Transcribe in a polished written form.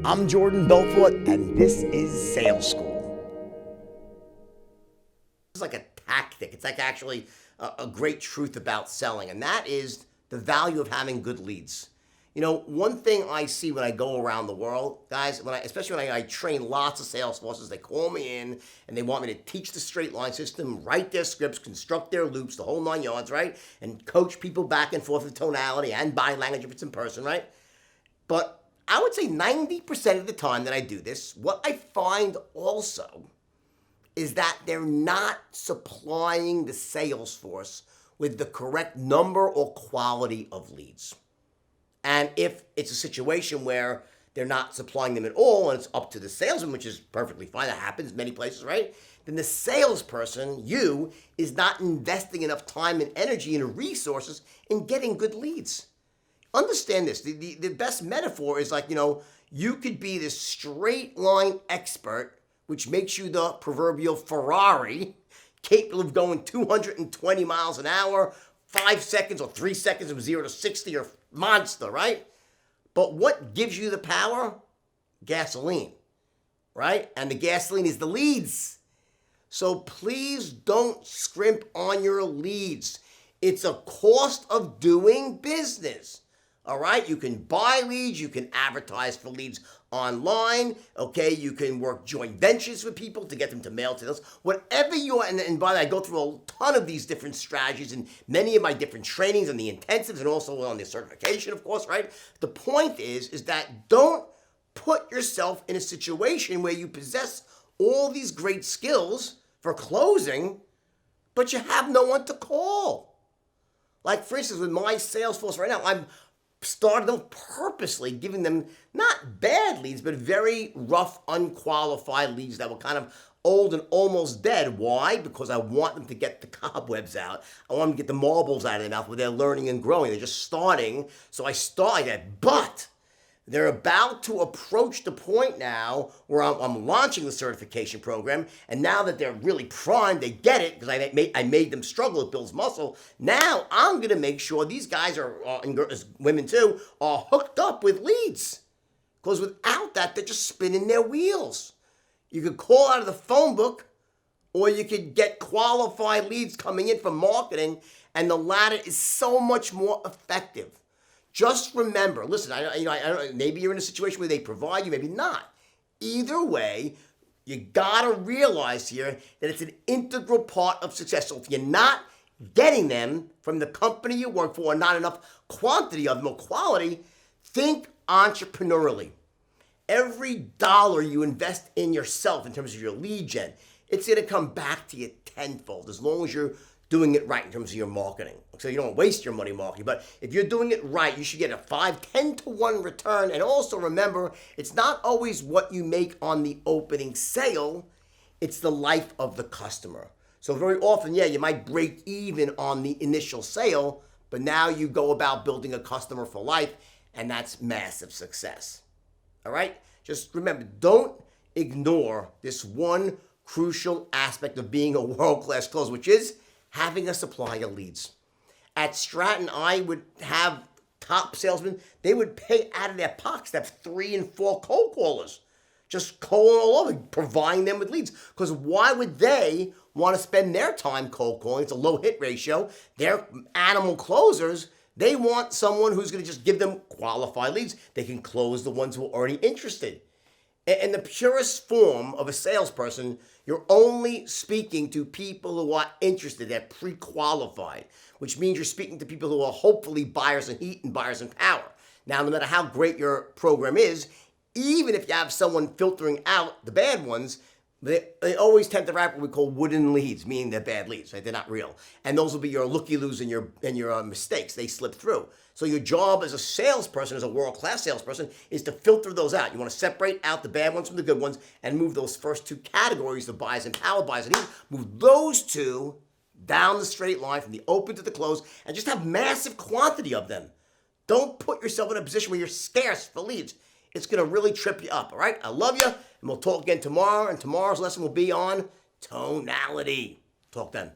I'm Jordan Belfort, and this is Sales School. It's like a tactic. It's like actually a great truth about selling, and that is the value of having good leads. You know, one thing I see when I go around the world, guys, especially when I train lots of sales forces, they call me in and they want me to teach the straight line system, write their scripts, construct their loops, the whole 9 yards, right? And coach people back and forth with tonality and body language if it's in person, right? But I would say 90% of the time that I do this, what I find also is that they're not supplying the sales force with the correct number or quality of leads. And if it's a situation where they're not supplying them at all and it's up to the salesman, which is perfectly fine, that happens many places, right? Then the salesperson, you, is not investing enough time and energy and resources in getting good leads. Understand this. The best metaphor is like, you could be this straight line expert, which makes you the proverbial Ferrari, capable of going 220 miles an hour, 5 seconds or 3 seconds from 0 to 60 or monster, right? But what gives you the power? Gasoline, right? And the gasoline is the leads. So please don't scrimp on your leads. It's a cost of doing business. All right, you can buy leads, you can advertise for leads online, okay, you can work joint ventures with people to get them to mail to us, whatever you are, and by the way, I go through a ton of these different strategies in many of my different trainings and the intensives and also on the certification, of course, right? The point is that don't put yourself in a situation where you possess all these great skills for closing, but you have no one to call. Like, for instance, with my sales force right now, I'm started them purposely giving them not bad leads, but very rough, unqualified leads that were kind of old and almost dead. Why? Because I want them to get the cobwebs out. I want them to get the marbles out of their mouth where they're learning and growing. They're just starting. So I start like that. But they're about to approach the point now where I'm launching the certification program, and now that they're really primed, they get it, because I made them struggle, it builds muscle. Now I'm going to make sure these guys and women too, are hooked up with leads, because without that, they're just spinning their wheels. You could call out of the phone book, or you could get qualified leads coming in from marketing, and the latter is so much more effective. Just remember, listen, I don't, maybe you're in a situation where they provide you, maybe not. Either way, you gotta realize here that it's an integral part of success. So if you're not getting them from the company you work for, or not enough quantity of them or quality, think entrepreneurially. Every dollar you invest in yourself in terms of your lead gen, it's gonna come back to you tenfold, as long as you're doing it right in terms of your marketing. So you don't waste your money marketing. But if you're doing it right, you should get a 10 to 1 return. And also remember, it's not always what you make on the opening sale, it's the life of the customer. So very often, you might break even on the initial sale, but now you go about building a customer for life, and that's massive success. All right? Just remember, don't ignore this one crucial aspect of being a world-class closer, which is having a supply of leads. At Stratton, I would have top salesmen, they would pay out of their pockets to have 3 and 4 cold callers, just calling all over, providing them with leads. Because why would they want to spend their time cold calling? It's a low hit ratio. They're animal closers. They want someone who's going to just give them qualified leads. They can close the ones who are already interested. In the purest form of a salesperson, you're only speaking to people who are interested, they're pre-qualified, which means you're speaking to people who are hopefully buyers in heat and buyers in power. Now, no matter how great your program is, even if you have someone filtering out the bad ones, they always tend to wrap what we call wooden leads, meaning they're bad leads, right? They're not real. And those will be your looky-loos and your mistakes. They slip through. So your job as a salesperson, as a world-class salesperson, is to filter those out. You want to separate out the bad ones from the good ones and move those first 2 categories, the buyers and power, buyers and heat, move those 2 down the straight line from the open to the close, and just have massive quantity of them. Don't put yourself in a position where you're scarce for leads. It's going to really trip you up, all right? I love you, and we'll talk again tomorrow, and tomorrow's lesson will be on tonality. Talk then.